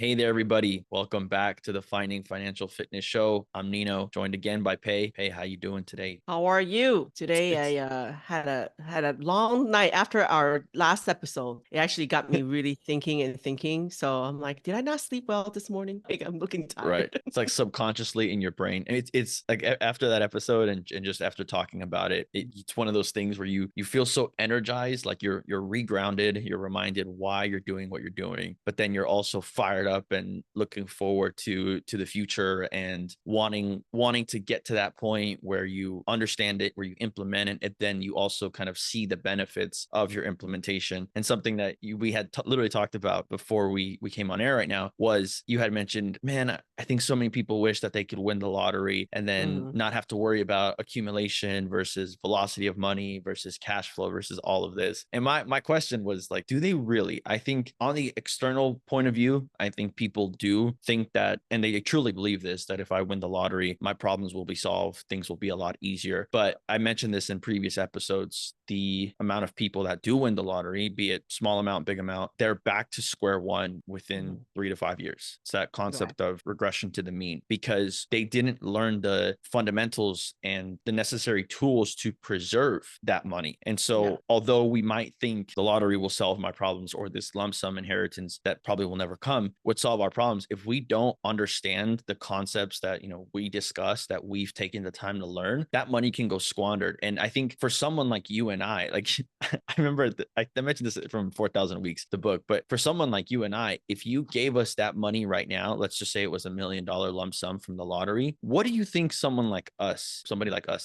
Hey there, everybody. Welcome back to the Finding Financial Fitness Show. I'm Nino, joined again by Pei. Pei, how you doing today? How are you? It's Today I had a long night after our last episode. It actually got me really thinking and thinking. So I'm like, did I not sleep well this morning? Like I'm looking right. tired. It's like subconsciously in your brain. And it's like after that episode and just after talking about it's one of those things where you feel so energized, like you're regrounded, you're reminded why you're doing what you're doing, but then you're also fired up and looking forward to the future and wanting to get to that point where you understand it, where you implement it, and then you also kind of see the benefits of your implementation. And something that we had literally talked about before we came on air right now was you had mentioned, man, I think so many people wish that they could win the lottery and then Mhm. not have to worry about accumulation versus velocity of money versus cash flow versus all of this. And my question was like, do they really? I think on the external point of view, I think people do think that, and they truly believe this, that if I win the lottery, my problems will be solved, things will be a lot easier. But I mentioned this in previous episodes, the amount of people that do win the lottery, be it small amount, big amount, they're back to square one within Mhm. 3 to 5 years. It's that Right. concept of regression to the mean because they didn't learn the fundamentals and the necessary tools to preserve that money. And Yeah. so, although we might think the lottery will solve my problems or this lump sum inheritance that probably will never come would solve our problems, if we don't understand the concepts that we discuss, that we've taken the time to learn, that money can go squandered. And I think for someone like you and I, like I remember I mentioned this from 4,000 Weeks, the book, but for someone like you and I, if you gave us that money right now, let's just say it was $1 million lump sum from the lottery, what do you think somebody like us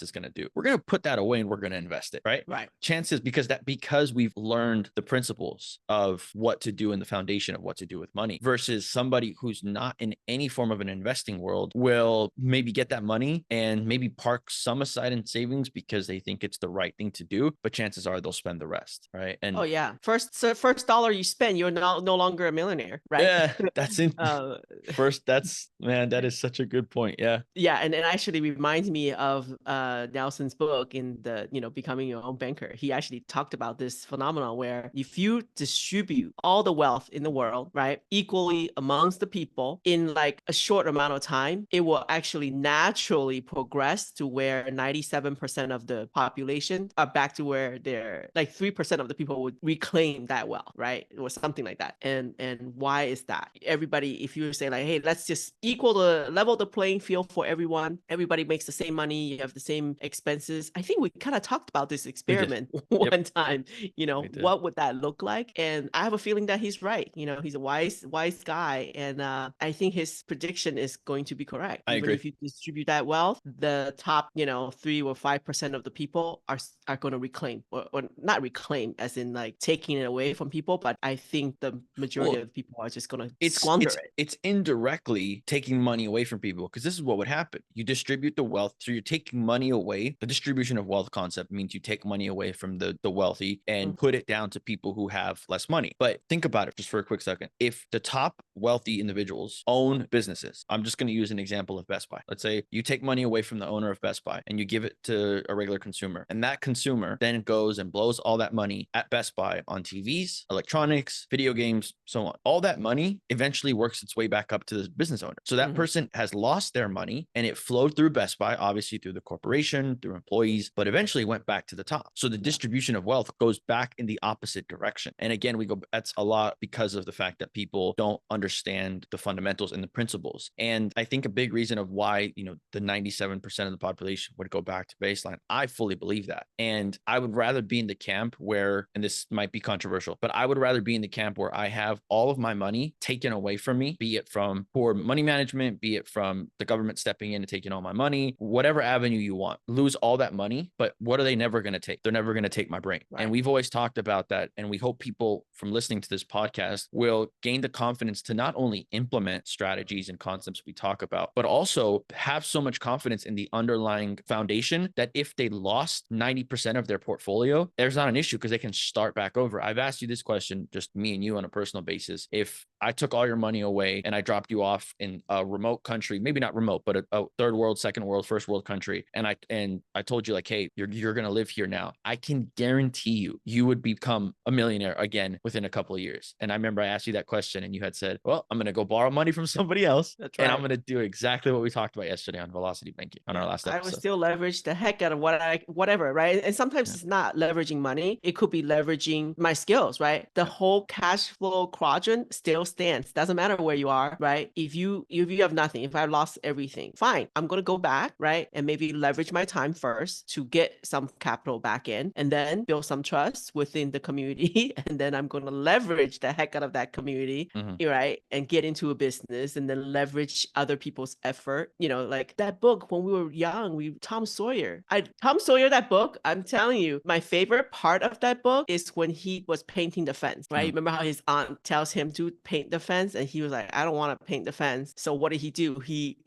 is going to do? We're going to put that away and we're going to invest it, right? Right. Chances, because we've learned the principles of what to do in the foundation of what to do with money versus somebody who's not in any form of an investing world will maybe get that money and maybe park some aside in savings because they think it's the right thing to do, but chances are they'll spend the rest, right? Oh And yeah. First dollar you spend, you're no longer a millionaire, right? yeah, that's in uh, first. That's, man, that is such a good point. Yeah. Yeah, and it actually reminds me of Nelson's book in the, Becoming Your Own Banker. He actually talked about this phenomenon where if you distribute all the wealth in the world, right, equally amongst the people in like a short amount of time, it will actually naturally progress to where 97% of the population are back to where they're like 3% of the people would reclaim that wealth, right? Or something like that. And why is that? Everybody, if you say like, hey, let's just level the playing field for everyone. Everybody makes the same money. You have the same expenses. I think we kind of talked about this We did. experiment Yep, one time. we did. What would that look like? And I have a feeling that he's right. He's a wise guy, and I think his prediction is going to be correct. I Even agree. if you distribute that wealth, the top, 3 or 5% of the people are going to reclaim, or not reclaim, as in like taking it away from people. But I think the majority Well, of the people are just going to it's squander it's it. it's indirectly taking money away from people because this is what would happen. You distribute the wealth, so you're taking money away. The distribution of wealth concept means you take money away from the wealthy and Mm. put it down to people who have less money. But think about it just for a quick second. If the top wealthy individuals own businesses, I'm just going to use an example of Best Buy. Let's say you take money away from the owner of Best Buy and you give it to a regular consumer, and that consumer then goes and blows all that money at Best Buy on TVs, electronics, video games, so on. All that money eventually works its way back up to the business owner. So that Mhm. person has lost their money and it flowed through Best Buy, obviously through the corporation, through employees, but eventually went back to the top. So the Yeah. distribution of wealth goes back in the opposite direction. And again, that's a lot because of the fact that people don't understand the fundamentals and the principles. And I think a big reason of why, the 97% of the population would go back to baseline, I fully believe that. And I would rather be in the camp where, and this might be controversial, but I would rather be in the camp where I have all of my money taken away from me, be it from poor money management, be it from the government stepping in and taking all my money, whatever avenue you want, lose all that money. But what are they never going to take? They're never going to take my brain. And Right. we've always talked about that. And we hope people from listening to this podcast will gain the confidence to not only implement strategies and concepts we talk about, but also have so much confidence in the underlying foundation that if they lost 90% of their portfolio, there's not an issue because they can start back over. I've asked you this question, just me and you on a personal basis. If I took all your money away and I dropped you off in a remote country, maybe not remote, but a third world, second world, first world country. And I told you like, hey, you're going to live here now. I can guarantee you would become a millionaire again within a couple of years. And I remember I asked you that question and you had said, well, I'm going to go borrow money from somebody else. That's And I'm right. going to do exactly what we talked about yesterday on Velocity Banking on our last I would episode. still leverage the heck out of whatever, right? And sometimes it's not leveraging money. It could be leveraging my skills, right? The whole cash flow quadrant still stands. Doesn't matter where you are, right? If you have nothing, if I lost everything, fine. I'm gonna go back, right? And maybe leverage my time first to get some capital back in and then build some trust within the community. And then I'm gonna leverage the heck out of that community, right? And get into a business and then leverage other people's effort. Like that book when we were young, Tom Sawyer. Tom Sawyer, that book, I'm telling you, my favorite part of that book is when he was painting the fence, right? Remember how his aunt tells him to paint the fence and he was like, I don't want to paint the fence. So what did he do? He,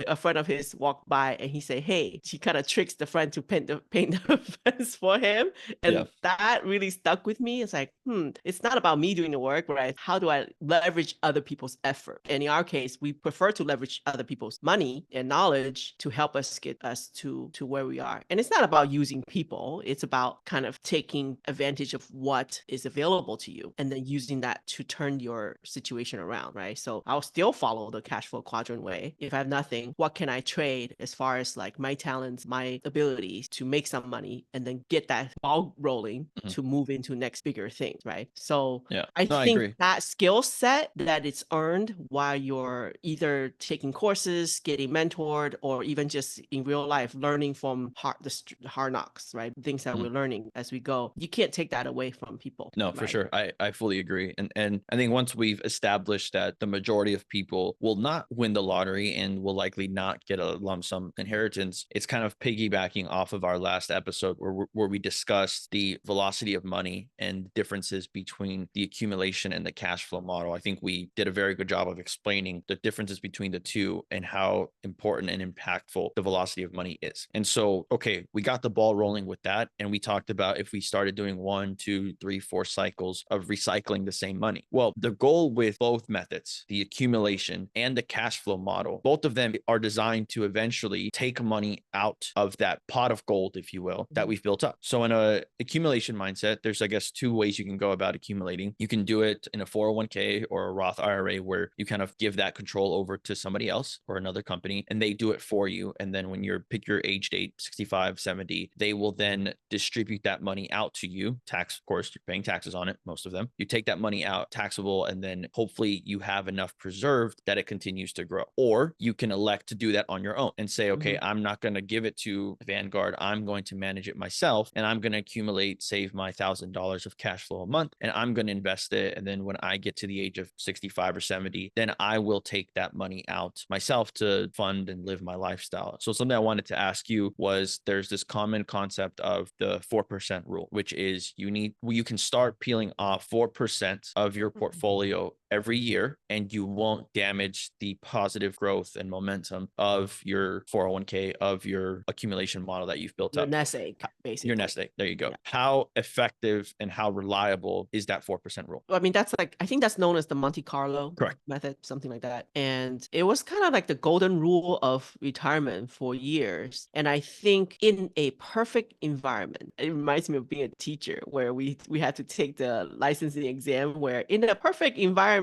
a friend of his walked by and he said, hey, she kind of tricks the friend to paint the fence for him. And that really stuck with me. It's like, it's not about me doing the work, right? How do I leverage other people's effort? And in our case, we prefer to leverage other people's money and knowledge to help us get us to where we are. And it's not about using people. It's about kind of taking advantage of what is available to you and then using that to turn your situation around, right? So I'll still follow the cash flow quadrant way. If I have nothing, what can I trade as far as like my talents, my abilities to make some money and then get that ball rolling to move into next bigger things, right? So I think that skill set that it's earned while you're either taking courses, getting mentored, or even just in real life learning from the hard knocks, right? Things that we're learning as we go. You can't take that away from people. No, for sure. I fully agree. And I think once we've established that the majority of people will not win the lottery and will likely not get a lump sum inheritance, it's kind of piggybacking off of our last episode where we discussed the velocity of money and differences between the accumulation and the cash flow model. I think we did a very good job of explaining the differences between the two and how important and impactful the velocity of money is. And so, okay, we got the ball rolling with that. And we talked about if we started doing 1, 2, 3, 4 cycles of recycling the same money. Well, the goal with both methods, the accumulation and the cash flow model, both of them are designed to eventually take money out of that pot of gold, if you will, that we've built up. So in a accumulation mindset, there's, I guess, 2 ways you can go about accumulating. You can do it in a 401k or a Roth IRA where you kind of give that control over to somebody else or another company and they do it for you. And then when you pick your age date, 65, 70, they will then distribute that money out to you. Tax, of course, you're paying taxes on it, most of them. You take that money out, taxable, and then hopefully you have enough preserved that it continues to grow. Or you can elect to do that on your own and say, okay, I'm not going to give it to Vanguard. I'm going to manage it myself and I'm going to accumulate, save my $1,000 of cash flow a month, and I'm going to invest it. And then when I get to the age of 65 or 70, then I will take that money out myself to fund and live my lifestyle. So something I wanted to ask you was there's this common concept of the 4% rule, which is you can start peeling off 4% of your portfolio every year and you won't damage the positive growth and momentum of your 401k, of your accumulation model that you've built Your up. nest egg, basically. Your nest egg. There you go. Yeah. How effective and how reliable is that 4% rule? I mean, I think that's known as the Monte Carlo method, something like that. And it was kind of like the golden rule of retirement for years. And I think in a perfect environment, it reminds me of being a teacher where we had to take the licensing exam where in a perfect environment,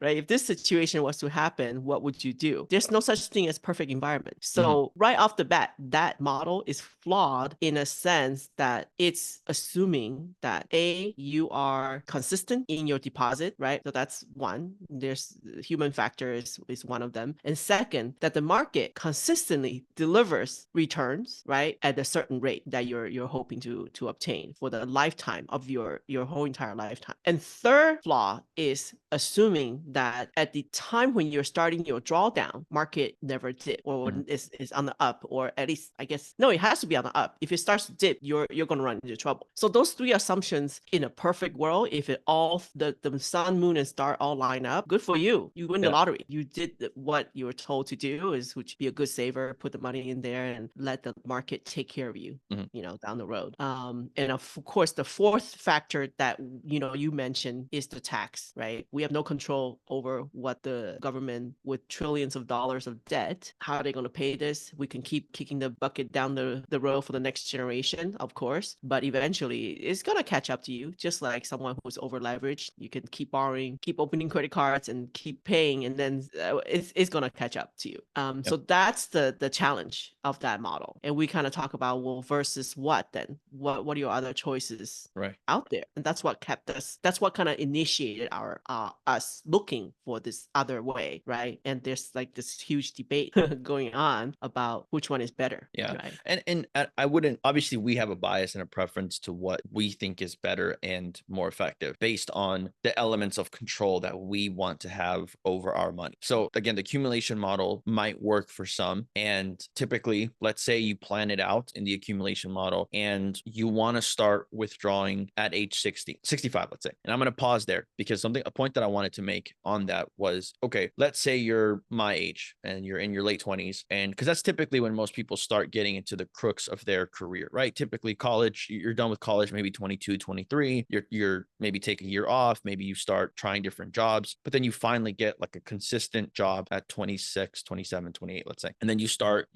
right? If this situation was to happen, what would you do? There's no such thing as perfect environment. So right off the bat, that model is flawed in a sense that it's assuming that you are consistent in your deposit, right? So that's one. There's human factor is one of them. And second, that the market consistently delivers returns, right, at a certain rate that you're hoping to obtain for the lifetime of your whole entire lifetime. And third flaw is assuming that at the time when you're starting your drawdown, market never dip or is on the up, or at least I guess no, it has to be on the up. If it starts to dip, you're going to run into trouble. So those 3 assumptions in a perfect world, if it all the sun, moon, and star all line up, good for you. You win the lottery. You did what you were told to do, is which be a good saver, put the money in there, and let the market take care of you. Down the road. And of course, the fourth factor that you mentioned is the tax, right? we have no control over what the government with trillions of dollars of debt, how are they going to pay this? We can keep kicking the bucket down the road for the next generation, of course, but eventually it's going to catch up to you, just like someone who's over leveraged. You can keep borrowing, keep opening credit cards and keep paying, and then it's going to catch up to you. So that's the challenge of that model. And we kind of talk about, well, versus what then? What are your other choices out there? And that's what kept us, that's what kind of initiated our us looking for this other way, right? And there's like this huge debate going on about which one is better. Yeah. Right? And I wouldn't, obviously we have a bias and a preference to what we think is better and more effective based on the elements of control that we want to have over our money. So again, the accumulation model might work for some. And typically, let's say you plan it out in the accumulation model and you want to start withdrawing at age 60, 65, let's say. And I'm going to pause there because a point that I wanted to make on that was, okay, let's say you're my age and you're in your late 20s. And because that's typically when most people start getting into the crux of their career, right? Typically college, you're done with college, maybe 22, 23, you're maybe take a year off, maybe you start trying different jobs, but then you finally get like a consistent job at 26, 27, 28, let's say. And then you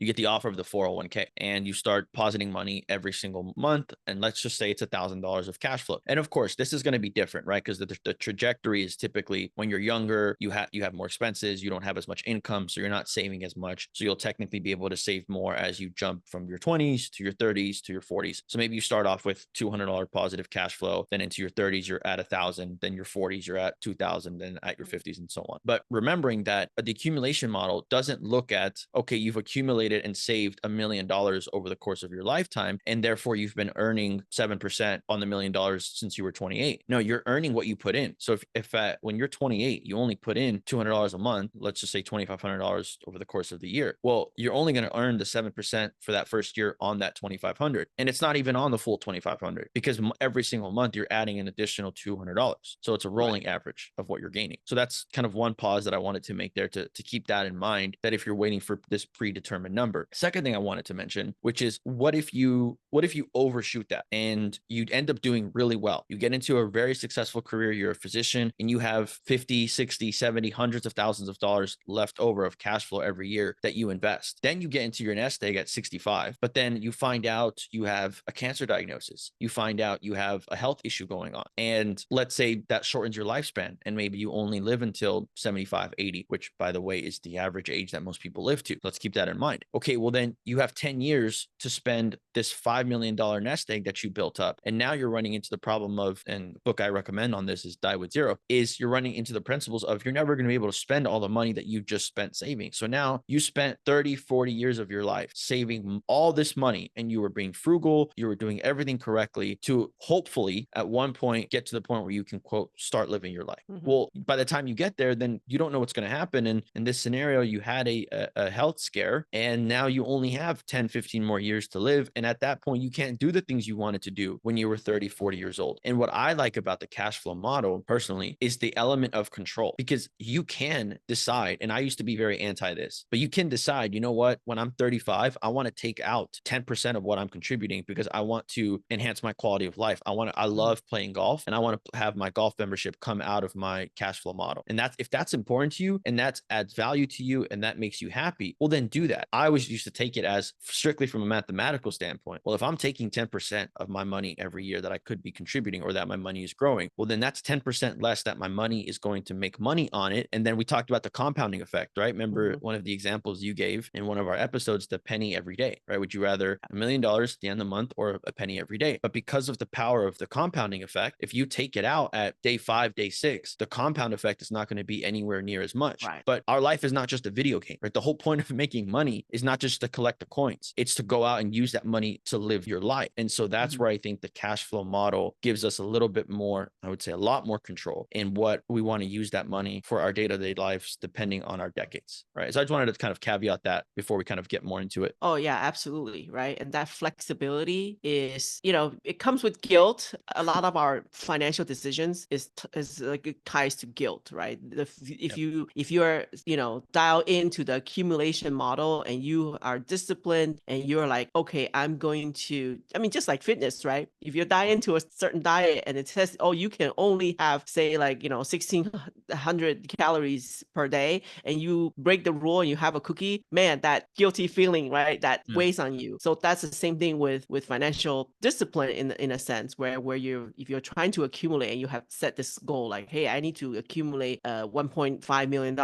get the offer of the 401k and you start positing money every single month. And let's just say it's $1,000 of cash flow. And of course, this is going to be different, right? Because the trajectory is typically when you're younger, you have more expenses, you don't have as much income, so you're not saving as much. So you'll technically be able to save more as you jump from your 20s to your 30s to your 40s. So maybe you start off with $200 positive cash flow, then into your 30s you're at 1,000, then your 40s you're at 2,000, then at your 50s and so on. But remembering that the accumulation model doesn't look at, okay, you've accumulated and saved $1 million over the course of your lifetime, and therefore you've been earning 7% on the $1 million since you were 28. No, you're earning what you put in. So if when you're 28, you only put in $200 a month, let's just say $2,500 over the course of the year. Well, you're only going to earn the 7% for that first year on that 2,500. And it's not even on the full 2,500 because every single month you're adding an additional $200. So it's a rolling average of what you're gaining. So that's kind of one pause that I wanted to make there to keep that in mind, that if you're waiting for this predetermined number. Second thing I wanted to mention, which is what if you overshoot that and you end up doing really well? You get into a very successful career, you're a physician, and you have 50, 60, 70, hundreds of thousands of dollars left over of cash flow every year that you invest. Then you get into your nest egg at 65, but then you find out you have a cancer diagnosis. You find out you have a health issue going on. And let's say that shortens your lifespan and maybe you only live until 75, 80, which by the way is the average age that most people live to. Let's keep that in mind. Okay, well then you have 10 years to spend this $5 million nest egg that you built up. And now you're running into the problem of, and the book I recommend on this is Die with Zero, is you're running into the principles of you're never going to be able to spend all the money that you just spent saving. So now you spent 30, 40 years of your life saving all this money and you were being frugal, you were doing everything correctly to hopefully at one point get to the point where you can, quote, start living your life. Well, by the time you get there, then you don't know what's going to happen. And in this scenario, you had a health scare and now you only have 10, 15 more years to live. And at that point, you can't do the things you wanted to do when you were 30, 40 years old. And what I like about the cash flow model personally is the element of control, because you can decide, and I used to be very anti this, but you can decide, you know what, when I'm 35, I want to take out 10% of what I'm contributing because I want to enhance my quality of life. I love playing golf and I want to have my golf membership come out of my cash flow model. And if that's important to you and that adds value to you and that makes you happy, well, then do that. I always used to take it as strictly from a mathematical standpoint. Well, if I'm taking 10% of my money every year that I could be contributing or that my money is growing, well, then that's 10% less that my money is going to make money on it. And then we talked about the compounding effect, right? Remember one of the examples you gave in one of our episodes, the penny every day, right? Would you rather $1 million at the end of the month or a penny every day? But because of the power of the compounding effect, if you take it out at day 5, day 6, the compound effect is not going to be anywhere near as much. Right. But our life is not just a video game, right? The whole point of making money is not just to collect the coins. It's to go out and use that money to live your life. And so that's where I think the cash flow model gives us a little bit more, I would say a lot more control in what we want to use that money for our day-to-day lives, depending on our decades, right? So I just wanted to kind of caveat that before we kind of get more into it. Oh yeah, absolutely. Right. And that flexibility is, it comes with guilt. A lot of our financial decisions is like it ties to guilt, right? If you're, dialed into the accumulation model and you are disciplined and you're like, okay, I'm going to, just like fitness, right? If you're dying into a certain diet and it says, oh, you can only have say like, 16 100 calories per day and you break the rule and you have a cookie, man, that guilty feeling, right? That weighs on you. So that's the same thing with financial discipline in a sense, where if you're trying to accumulate and you have set this goal, like, hey, I need to accumulate $1.5 million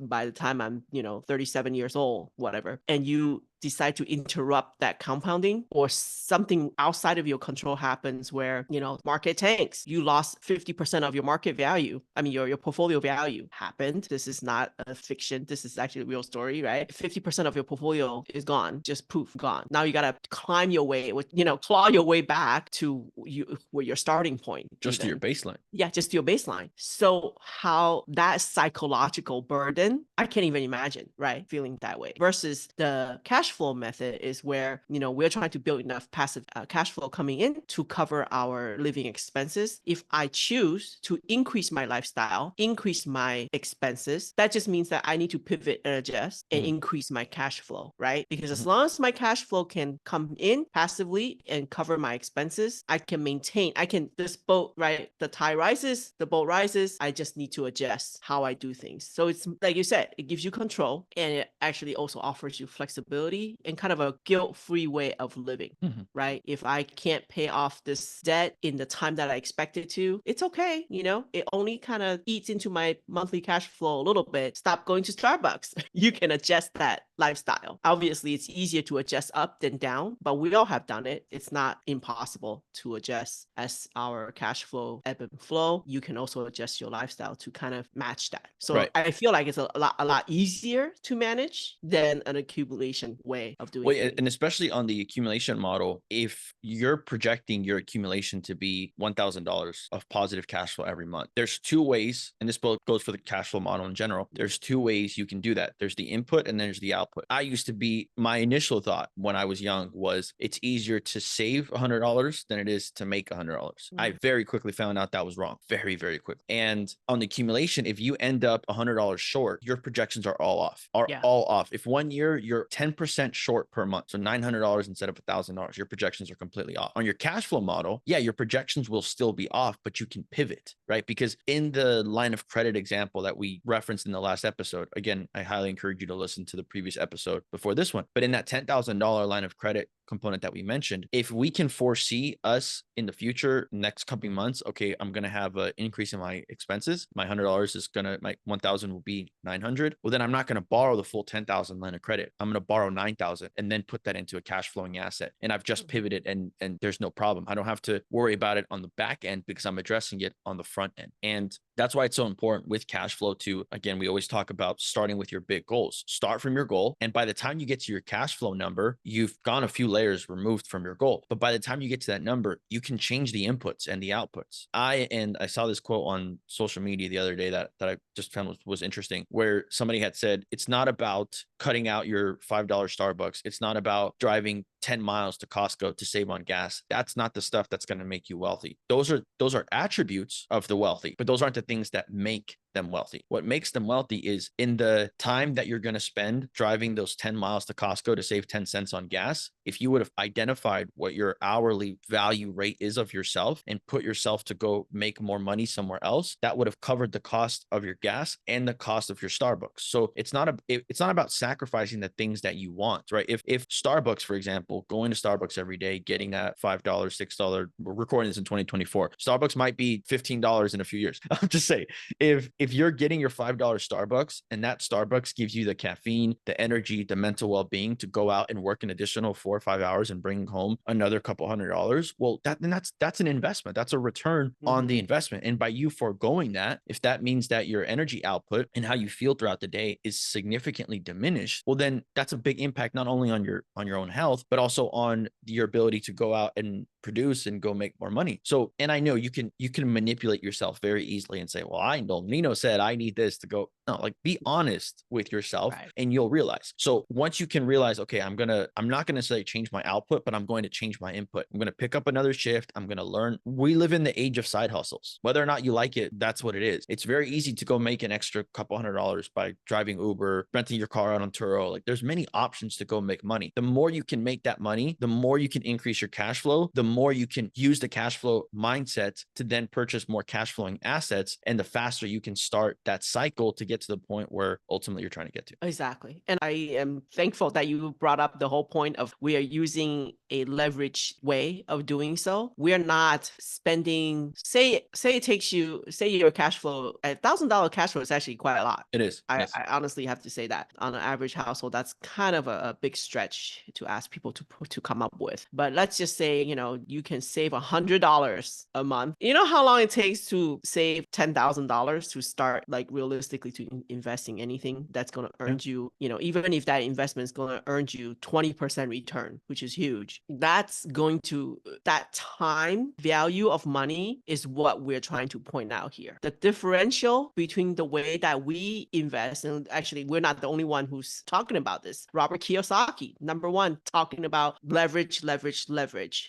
by the time I'm 37 years old, whatever, and you decide to interrupt that compounding, or something outside of your control happens where market tanks, you lost 50% of your market value, I mean your portfolio value happened. This is not a fiction, this is actually a real story, right? 50% of your portfolio is gone, just poof, gone. Now you got to climb your way with claw your way back to where your starting point, just to your baseline. Yeah, just your baseline. So how that psychological burden, I can't even imagine, right? Feeling that way. Versus the cash flow method is where, we're trying to build enough passive cash flow coming in to cover our living expenses. If I choose to increase my lifestyle, increase my expenses, that just means that I need to pivot and adjust and increase my cash flow, right? Because as long as my cash flow can come in passively and cover my expenses, I can maintain, this boat, right? The tide rises, the boat rises. I just need to adjust how I do things. So it's like you said, it gives you control, and it actually also offers you flexibility and kind of a guilt-free way of living, right? If I can't pay off this debt in the time that I expected to, it's okay. It only kind of eats into my monthly cash flow a little bit. Stop going to Starbucks. You can adjust that lifestyle. Obviously, it's easier to adjust up than down, but we all have done it. It's not impossible to adjust as our cash flow ebb and flow. You can also adjust your lifestyle to kind of match that. So I feel like it's a lot easier to manage than an accumulation way of doing things. And especially on the accumulation model, if you're projecting your accumulation to be $1,000 of positive cash flow every month, there's two ways, and this both goes for the cash flow model in general. There's two ways you can do that. There's the input and there's the output. My initial thought when I was young was it's easier to save $100 than it is to make $100. I very quickly found out that was wrong, very, very quick. And on the accumulation, if you end up $100 short, your projections are all off. If 1 year you're 10% short per month, so $900 instead of $1,000, your projections are completely off. On your cash flow model, your projections will still be off, but you can pivot, right? Because in the line of credit example that we referenced in the last episode, again, I highly encourage you to listen to the previous episode before this one, but in that $10,000 line of credit component that we mentioned, if we can foresee us in the future, next coming months, okay, I'm going to have an increase in my expenses. My $100 is my 1,000 will be 900. Well, then I'm not going to borrow the full 10,000 line of credit. I'm going to borrow 9,000 and then put that into a cash flowing asset. And I've just pivoted and there's no problem. I don't have to worry about it on the back end because I'm addressing it on the front end. And that's why it's so important with cash flow to, again, we always talk about starting with your big goals. Start from your goal. And by the time you get to your cash flow number, you've gone a few layers removed from your goal. But by the time you get to that number, you can change the inputs and the outputs. I saw this quote on social media the other day that I just found was interesting, where somebody had said, it's not about cutting out your $5 Starbucks. It's not about driving 10 miles to Costco to save on gas. That's not the stuff that's going to make you wealthy. Those are attributes of the wealthy, but those aren't the things that make them wealthy. What makes them wealthy is in the time that you're going to spend driving those 10 miles to Costco to save 10 cents on gas. If you would have identified what your hourly value rate is of yourself and put yourself to go make more money somewhere else, that would have covered the cost of your gas and the cost of your Starbucks. So it's not about sacrificing the things that you want, right? If Starbucks, for example, going to Starbucks every day, getting that $5, $6, we're recording this in 2024, Starbucks might be $15 in a few years. I'll just say, if you're getting your $5 Starbucks and that Starbucks gives you the caffeine, the energy, the mental well-being to go out and work an additional 4 or 5 hours and bring home another couple $100, well, that's an investment. That's a return on the investment. And by you foregoing that, if that means that your energy output and how you feel throughout the day is significantly diminished, well, then that's a big impact, not only on your own health, but also on your ability to go out and produce and go make more money. So, and I know you can manipulate yourself very easily and say, well, I know Nino said I need this to go. No, like be honest with yourself Right. and you'll realize. So once you can realize, okay, I'm not gonna say change my output, but I'm going to change my input. I'm gonna pick up another shift. I'm gonna learn. We live in the age of side hustles. Whether or not you like it, that's what it is. It's very easy to go make an extra couple $100 by driving Uber, renting your car out on Turo. Like there's many options to go make money. The more you can make that money, the more you can increase your cash flow, the more you can use the cash flow mindset to then purchase more cash flowing assets. And the faster you can start that cycle to get to the point where ultimately you're trying to get to. Exactly. And I am thankful that you brought up the whole point of we are using a leverage way of doing so. We are not spending, say it takes you, say your cash flow, $1,000 cash flow is actually quite a lot. It is. I, Yes. I honestly have to say that on an average household, that's kind of a big stretch to ask people to come up with. But let's just say, you can save $100 a month. You know how long it takes to save $10,000 to start, like realistically, to invest in anything that's going to earn you, even if that investment is going to earn you 20% return, which is huge. That time value of money is what we're trying to point out here. The differential between the way that we invest, and actually we're not the only one who's talking about this. Robert Kiyosaki, number one, talking about leverage,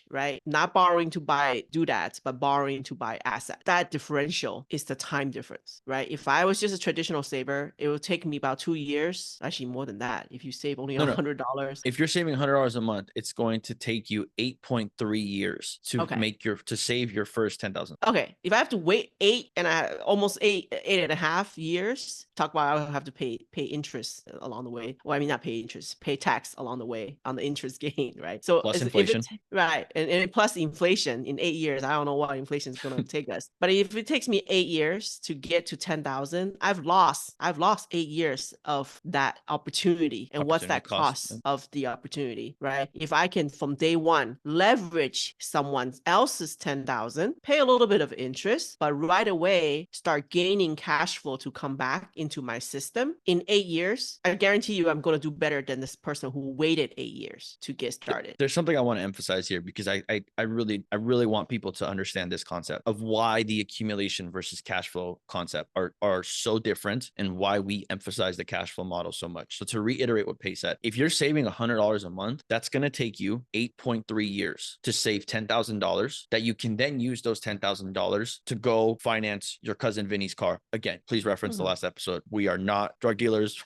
right? Not borrowing to do that, but borrowing to buy asset. That differential is the time difference, right? If I was just a traditional saver, it would take me about 2 years, actually more than that. If you save only $100. If you're saving $100 a month, it's going to take you 8.3 years to save your first 10,000. Okay. If I have to wait almost eight and a half years, talk about I'll have to pay interest along the way. Well, I mean, not pay interest, pay tax along the way on the interest gain, right? So Plus inflation. Right. And plus inflation in 8 years, I don't know what inflation is going to take us. But if it takes me 8 years to get to 10,000, I've lost 8 years of that opportunity. And what's that cost of the opportunity, right? If I can from day one leverage someone else's 10,000, pay a little bit of interest, but right away start gaining cash flow to come back into my system in 8 years, I guarantee you I'm going to do better than this person who waited 8 years to get started. There's something I want to emphasize here because I really want people to understand this concept of why the accumulation versus cash flow concept are so different and why we emphasize the cash flow model so much. So to reiterate what Pei said, if you're saving $100 a month, that's going to take you 8.3 years to save $10,000 that you can then use those $10,000 to go finance your cousin Vinny's car. Again, please reference the last episode. We are not drug dealers.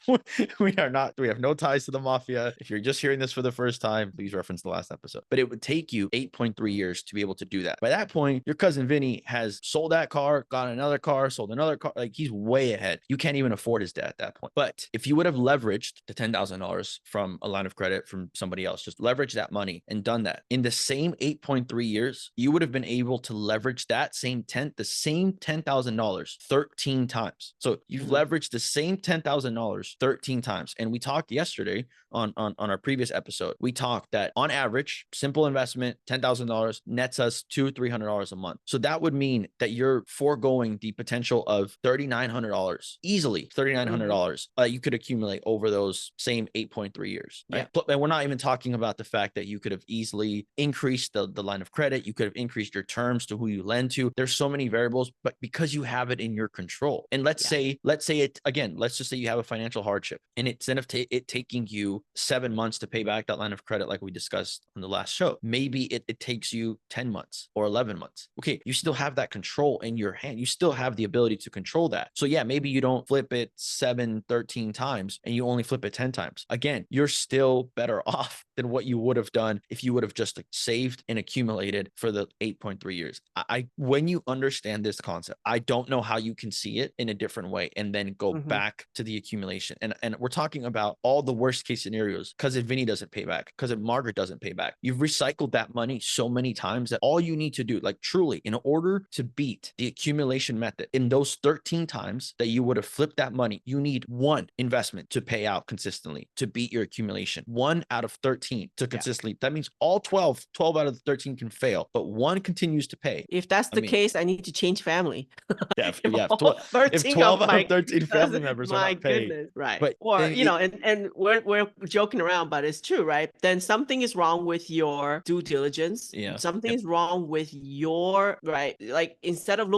We have no ties to the mafia. If you're just hearing this for the first time, please reference the last episode. But it would take you 8.3 years to be able to do that. By that point, your cousin Vinny has sold that car, got another car, sold another car. Like he's way ahead. You can't even afford his debt at that point. But if you would have leveraged the $10,000 from a line of credit from somebody else, just leverage that money and done that in the same 8.3 years, you would have been able to leverage that same $10,000 13 times. So you've leveraged the same $10,000 13 times. And we talked yesterday on our previous episode. We talked that on average, simple investment, $10,000 nets us $200-300 a month. So that would mean that you're foregoing the potential of $3,900, easily $3,900 you could accumulate over those same 8.3 years. Right? Yeah. And we're not even talking about the fact that you could have easily increased the line of credit. You could have increased your terms to who you lend to. There's so many variables, but because you have it in your control. And let's say let's just say you have a financial hardship and instead of it taking you 7 months to pay back that line of credit, like we discussed on the last show, maybe it takes you 10 months or 11 months. Okay. You still have that control in your hand. You still have the ability to control that. So yeah, maybe you don't flip it 13 times and you only flip it 10 times. Again, you're still better off than what you would have done if you would have just saved and accumulated for the 8.3 years. When you understand this concept, I don't know how you can see it in a different way and then go back to the accumulation. And we're talking about all the worst case scenarios because if Vinny doesn't pay back, because if Margaret doesn't pay back, you've recycled that money so many times that all you need to do, like truly, in order to beat the accumulation method in those 13 times that you would have flipped that money, you need one investment to pay out consistently to beat your accumulation. 1 out of 13 to consistently. That means all 12 out of the 13 can fail, but one continues to pay. If that's the case, I need to change family. If 12 out of 13 family members are not paying, right? But or and we're joking around, but it's true, right? Then something is wrong with your due diligence. Yeah. Something is wrong with your right. Like instead of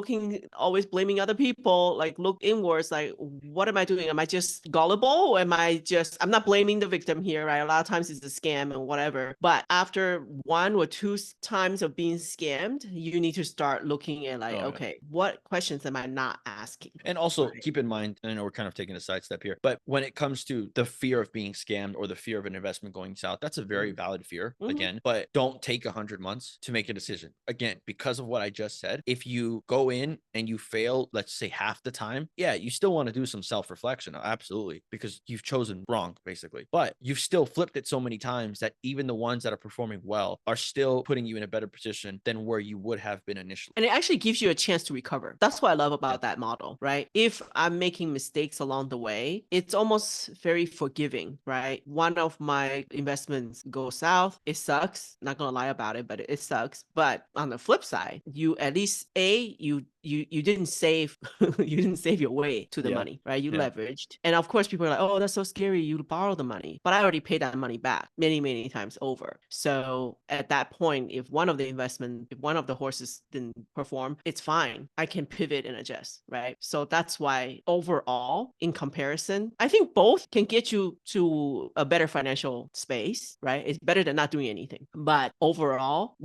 always blaming other people, like look inwards. Like like, what am I doing? Am I just gullible? Am I just, I'm not blaming the victim here, right? A lot of times it's a scam and whatever. But after 1 or 2 times of being scammed, you need to start looking at like, Oh, yeah. okay, what questions am I not asking? And also Right. keep in mind, and I know we're kind of taking a sidestep here, but when it comes to the fear of being scammed or the fear of an investment going south, that's a very valid fear again, but don't take 100 months to make a decision. Again, because of what I just said, if you go in and you fail, let's say half the time, yeah, you still want to do some self-reflection. Absolutely. Because you've chosen wrong, basically, but you've still flipped it so many times that even the ones that are performing well are still putting you in a better position than where you would have been initially. And it actually gives you a chance to recover. That's what I love about that model, right? If I'm making mistakes along the way, it's almost very forgiving, right? One of my investments goes south. It sucks. Not gonna lie about it, but it sucks. But on the flip side, you at least you didn't save you didn't save your way to the money, right? You leveraged. And of course people are like, oh, that's so scary, you borrow the money. But I already paid that money back many times over. So at that point, if one of the horses didn't perform, it's fine. I can pivot and adjust, right? So that's why overall, in comparison, I think both can get you to a better financial space, right? It's better than not doing anything. But overall,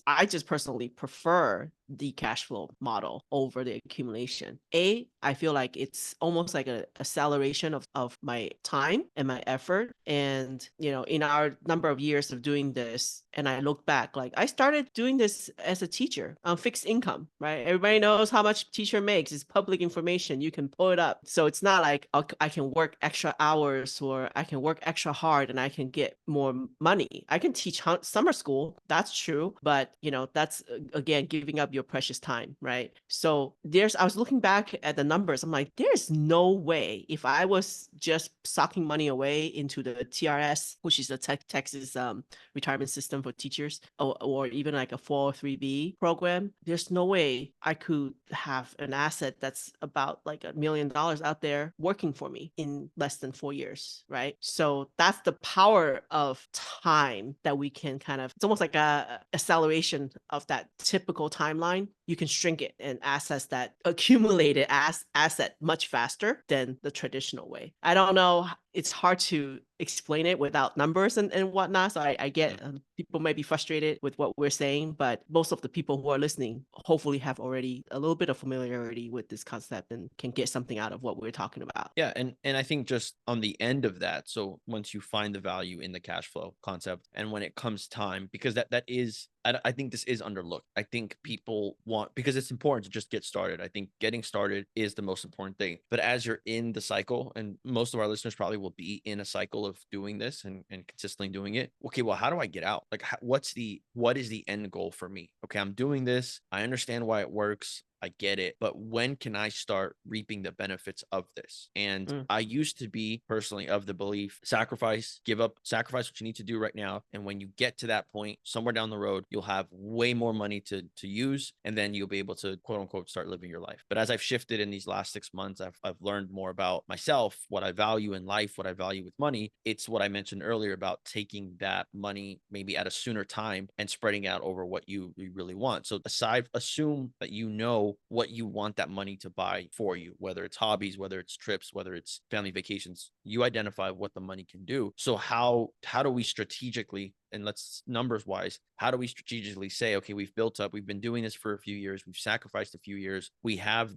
I just personally prefer the cash flow model over the accumulation. I feel like it's almost like a acceleration of my time and my effort. And, in our number of years of doing this, and I look back, like I started doing this as a teacher on fixed income, right? Everybody knows how much teacher makes. It's public information. You can pull it up. So it's not like I can work extra hours or I can work extra hard and I can get more money. I can teach summer school. That's true. But, that's again, giving up your precious time, right? So I was looking back at the numbers. I'm like, there's no way if I was just socking money away into the TRS, which is the Texas retirement system for teachers, or even like a 403B program, there's no way I could have an asset that's about like $1 million out there working for me in less than 4 years, right? So that's the power of time that we can it's almost like a acceleration of that typical timeline. You can shrink it and access that accumulated asset much faster than the traditional way. I don't know. It's hard to explain it without numbers and whatnot. So I get people might be frustrated with what we're saying, but most of the people who are listening hopefully have already a little bit of familiarity with this concept and can get something out of what we're talking about. Yeah. And I think just on the end of that, so once you find the value in the cash flow concept and when it comes time, because that is, I think this is underlooked. I think people want, because it's important to just get started. I think getting started is the most important thing. But as you're in the cycle, and most of our listeners probably will be in a cycle of doing this and consistently doing it. Okay, well, how do I get out? Like, what is the end goal for me? Okay, I'm doing this. I understand why it works. I get it, but when can I start reaping the benefits of this? And I used to be personally of the belief, sacrifice what you need to do right now. And when you get to that point, somewhere down the road, you'll have way more money to use, and then you'll be able to quote unquote start living your life. But as I've shifted in these last 6 months, I've learned more about myself, what I value in life, what I value with money. It's what I mentioned earlier about taking that money maybe at a sooner time and spreading out over what you really want. So assume that what you want that money to buy for you, whether it's hobbies, whether it's trips, whether it's family vacations. You identify what the money can do. So how do we strategically, and let's numbers wise, how do we strategically say, okay, we've been doing this for a few years, we've sacrificed a few years, we have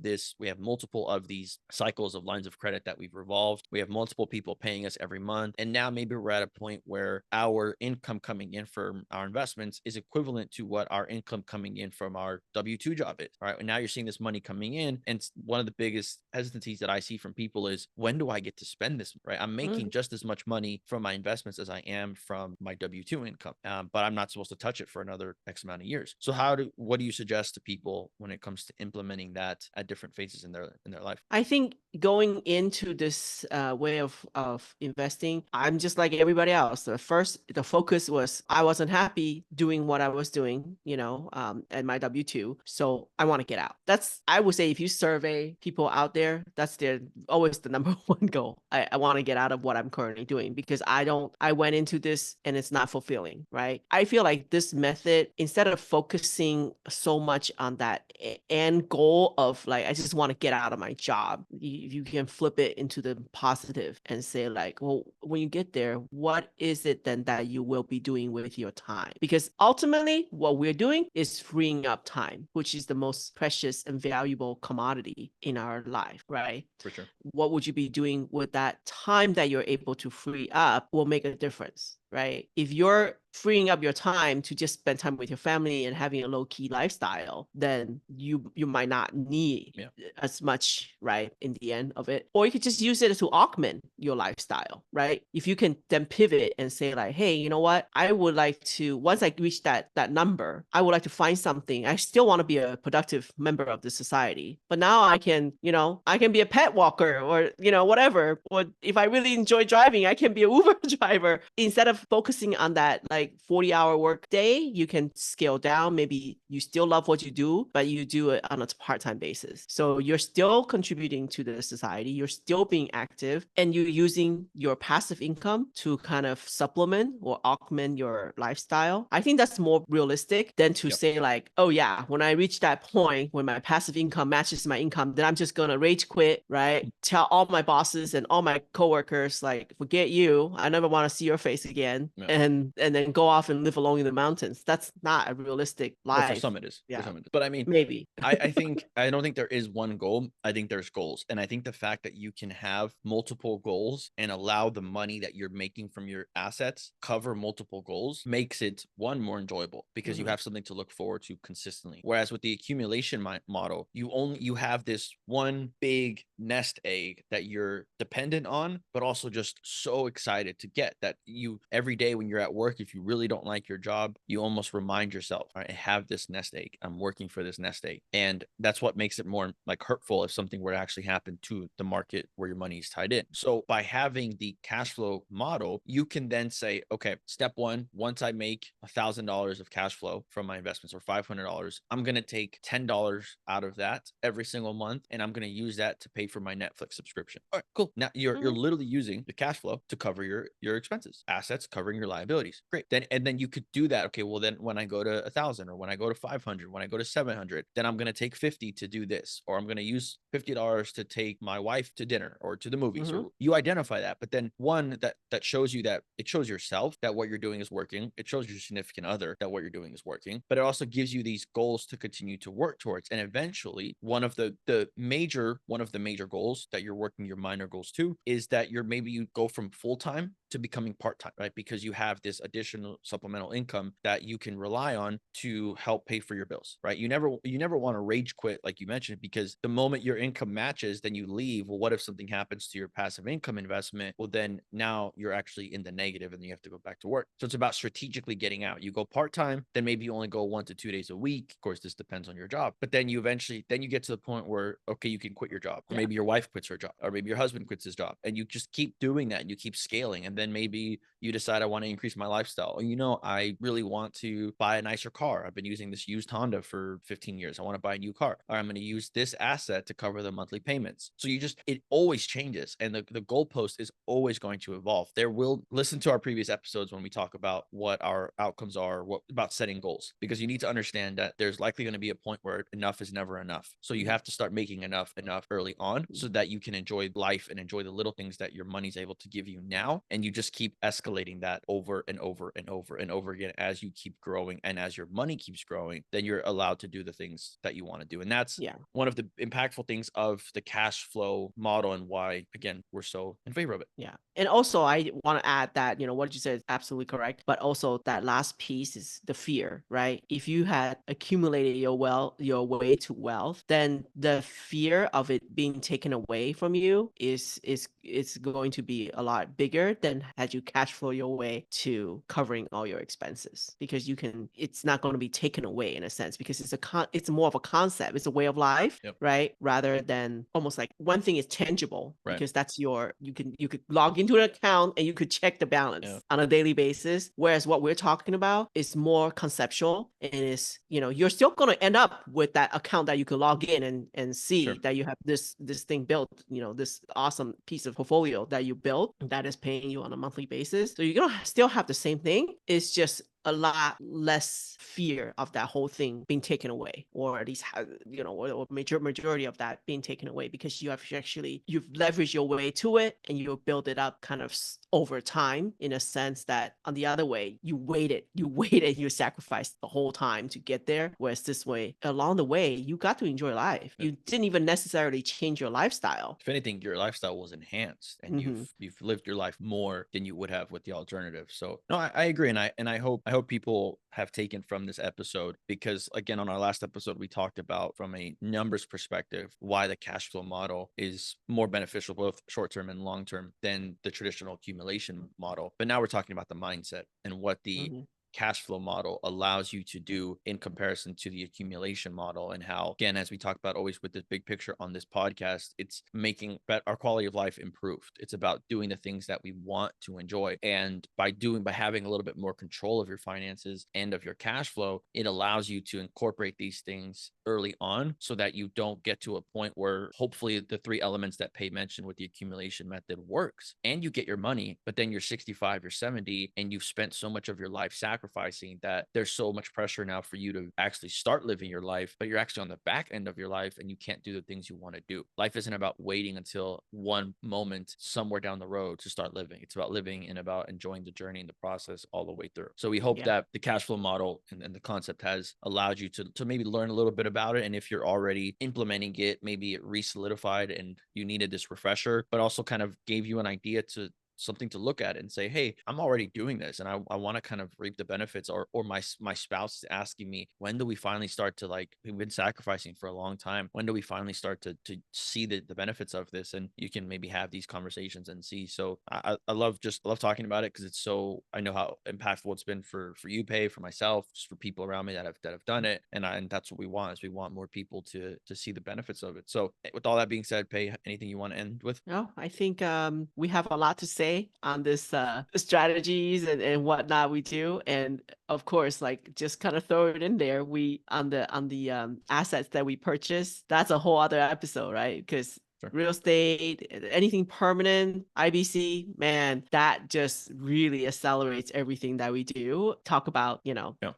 multiple of these cycles of lines of credit that we've revolved, we have multiple people paying us every month, and now maybe we're at a point where our income coming in from our investments is equivalent to what our income coming in from our W-2 job is, right? And now you're seeing this money coming in, and one of the biggest hesitancies that I see from people is, when do I get to spend this, right? I'm making just as much money from my investments as I am from my W-2 income, but I'm not supposed to touch it for another X amount of years. So what do you suggest to people when it comes to implementing that at different phases in their life? I think going into this way of investing, I'm just like everybody else. The focus was I wasn't happy doing what I was doing, at my W-2. So I want to get out. I would say if you survey people out there, that's always the number one goal. I want to get out of what I'm currently doing because I went into this and it's not fulfilling fulfilling, right? I feel like this method, instead of focusing so much on that end goal of like, I just want to get out of my job, you can flip it into the positive and say like, well, when you get there, what is it then that you will be doing with your time? Because ultimately what we're doing is freeing up time, which is the most precious and valuable commodity in our life, right? For sure. What would you be doing with that time that you're able to free up will make a difference, right? If you're freeing up your time to just spend time with your family and having a low-key lifestyle, then you might not need as much, right, in the end of it. Or you could just use it to augment your lifestyle, right? If you can then pivot and say like, hey, you know what, I would like to, once I reach that number, I would like to find something. I still want to be a productive member of the society, but now I can, I can be a pet walker, or whatever. Or if I really enjoy driving, I can be an Uber driver. Instead of focusing on that like 40-hour work day, you can scale down. Maybe you still love what you do, but you do it on a part-time basis, so you're still contributing to the society, you're still being active, and you're using your passive income to kind of supplement or augment your lifestyle. I think that's more realistic than to say like, oh yeah, when I reach that point when my passive income matches my income, then I'm just gonna rage quit, right? Tell all my bosses and all my coworkers like, forget you, I never want to see your face again, and then go off and live alone in the mountains. That's not a realistic life. Well, for some it is. For some it is. But I mean, maybe. I don't think there is one goal. I think there's goals. And I think the fact that you can have multiple goals and allow the money that you're making from your assets cover multiple goals makes it, one, more enjoyable, because you have something to look forward to consistently. Whereas with the accumulation model, you have this one big nest egg that you're dependent on, but also just so excited to get that you, every day when you're at work, if you really don't like your job, you almost remind yourself, all right, I have this nest egg, I'm working for this nest egg. And that's what makes it more like hurtful if something were to actually happen to the market where your money is tied in. So by having the cash flow model, you can then say, okay, step one, once I make $1,000 of cash flow from my investments, or $500, I'm going to take $10 out of that every single month, and I'm going to use that to pay for my Netflix subscription. All right, cool. Now you're literally using the cash flow to cover your expenses, assets covering your liabilities. Great. Then you could do that. Okay, well then when I go to 1,000, or when I go to 500, when I go to 700, then I'm going to take 50 to do this, or I'm going to use $50 to take my wife to dinner or to the movies. Or you identify that, but then one that shows you, that it shows yourself that what you're doing is working. It shows your significant other that what you're doing is working, but it also gives you these goals to continue to work towards. And eventually one of the major goals that you're working your minor goals to is that maybe you go from full-time to becoming part-time, right? Because you have this additional supplemental income that you can rely on to help pay for your bills, right? You never want to rage quit, like you mentioned, because the moment your income matches, then you leave. Well, what if something happens to your passive income investment? Well, then now you're actually in the negative and you have to go back to work. So it's about strategically getting out. You go part-time, then maybe you only go 1 to 2 days a week. Of course, this depends on your job, but then you get to the point where, okay, you can quit your job, or maybe your wife quits her job, or maybe your husband quits his job, and you just keep doing that and you keep scaling. And then maybe you decide, I want to increase my lifestyle. I really want to buy a nicer car. I've been using this used Honda for 15 years. I want to buy a new car. Or I'm going to use this asset to cover the monthly payments. So it always changes. And the goalpost is always going to evolve. Listen to our previous episodes when we talk about what our outcomes are, about setting goals, because you need to understand that there's likely going to be a point where enough is never enough. So you have to start making enough early on so that you can enjoy life and enjoy the little things that your money's able to give you now. And you just keep escalating that over and over and over and over again as you keep growing. And as your money keeps growing, then you're allowed to do the things that you want to do. And that's one of the impactful things of the cash flow model, and why, again, we're so in favor of it. Yeah. And also I want to add that, what you said is absolutely correct, but also that last piece is the fear, right? If you had accumulated your way to wealth, then the fear of it being taken away from you is going to be a lot bigger than had you cash flow your way to covering all your expenses, because it's not going to be taken away in a sense, because it's more of a concept, it's a way of life, right? Rather than almost like one thing is tangible, because that's you could log into an account and you could check the balance on a daily basis. Whereas what we're talking about is more conceptual, and is, you're still going to end up with that account that you could log in and see that you have this thing built, this awesome piece of portfolio that you built that is paying you on a monthly basis. So you're going to still have the same thing. It's just a lot less fear of that whole thing being taken away, or at least or majority of that being taken away, because you've leveraged your way to it, and you build it up kind of over time, in a sense that on the other way you waited, you sacrificed the whole time to get there, whereas this way, along the way, you got to enjoy life. You didn't even necessarily change your lifestyle. If anything, your lifestyle was enhanced, and you've lived your life more than you would have with the alternative. So no, I agree, and I hope people have taken from this episode, because again, on our last episode, we talked about, from a numbers perspective, why the cash flow model is more beneficial, both short-term and long-term, than the traditional accumulation model. But now we're talking about the mindset and what the cash flow model allows you to do in comparison to the accumulation model, and how, again, as we talk about always with this big picture on this podcast, it's making our quality of life improved. It's about doing the things that we want to enjoy, and by having a little bit more control of your finances and of your cash flow, it allows you to incorporate these things early on, so that you don't get to a point where, hopefully, the 3 elements that Pei mentioned with the accumulation method works, and you get your money, but then you're 65, you're 70, and you've spent so much of your life sacrificing that there's so much pressure now for you to actually start living your life, but you're actually on the back end of your life, and you can't do the things you want to do. Life isn't about waiting until one moment somewhere down the road to start living. It's about living and about enjoying the journey and the process all the way through. So we hope that the cash flow model and the concept has allowed you to maybe learn a little bit about it. And if you're already implementing it, maybe it re-solidified and you needed this refresher, but also kind of gave you an idea to something to look at and say, hey, I'm already doing this, and I want to kind of reap the benefits. Or my spouse is asking me, when do we finally start to, like, we've been sacrificing for a long time, when do we finally start to see the benefits of this? And you can maybe have these conversations and see. So I love talking about it, because it's so, I know how impactful it's been for you, Pei, for myself, just for people around me that have done it, and that's what we want, is we want more people to see the benefits of it. So with all that being said, Pei, anything you want to end with? No, I think we have a lot to say on this strategies and whatnot we do. And of course, like, just kind of throw it in there. We on the assets that we purchase, that's a whole other episode, right? Because real estate, anything permanent, IBC, man, that just really accelerates everything that we do. Talk about,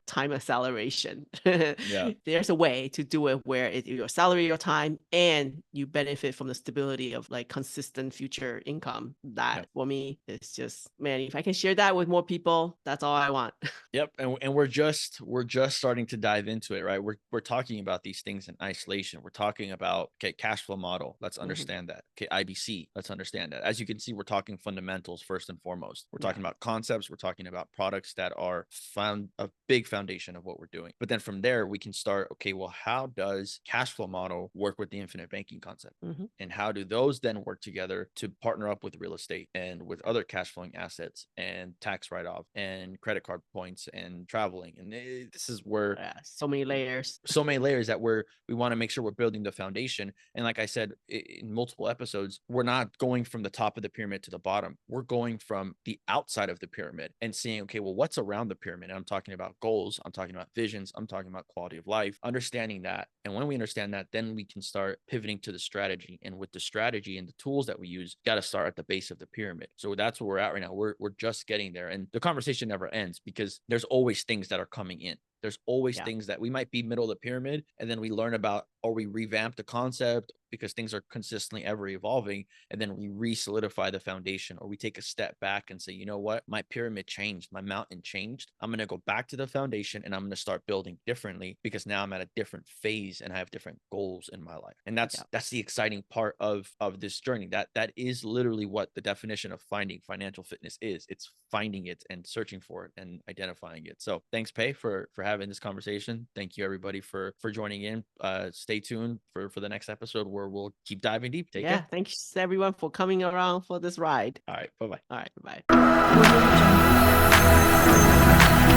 time acceleration. There's a way to do it where you accelerate your time and you benefit from the stability of, like, consistent future income. That for me, it's just, man, if I can share that with more people, that's all I want. Yep. And we're just starting to dive into it, right? We're talking about these things in isolation. We're talking about, okay, cash flow model. Let's understand that. Okay, IBC. Let's understand that. As you can see, we're talking fundamentals first and foremost. We're talking about concepts. We're talking about products that are a big foundation of what we're doing. But then from there, we can start, okay, well, how does cash flow model work with the infinite banking concept? And how do those then work together to partner up with real estate and with other cash flowing assets and tax write-off and credit card points and traveling? And this is where so many layers that we want to make sure we're building the foundation. And like I said, in multiple episodes, we're not going from the top of the pyramid to the bottom. We're going from the outside of the pyramid and seeing, okay, well, what's around the pyramid? And I'm talking about goals. I'm talking about visions. I'm talking about quality of life, understanding that. And when we understand that, then we can start pivoting to the strategy. And with the strategy and the tools that we use, got to start at the base of the pyramid. So that's where we're at right now. We're just getting there. And the conversation never ends, because there's always things that are coming in. There's always things that we might be middle of the pyramid, and then we learn about, or we revamp the concept, because things are consistently ever evolving, and then we re-solidify the foundation, or we take a step back and say, you know what, my pyramid changed, my mountain changed. I'm going to go back to the foundation, and I'm going to start building differently, because now I'm at a different phase and I have different goals in my life. And that's the exciting part of this journey. That is literally what the definition of finding financial fitness is. It's finding it and searching for it and identifying it. So thanks, Pei, for having this conversation. Thank you, everybody, for joining in. Stay tuned for the next episode, where we'll keep diving deep. Take care. Thanks everyone for coming around for this ride. All right. Bye-bye. All right. Bye-bye.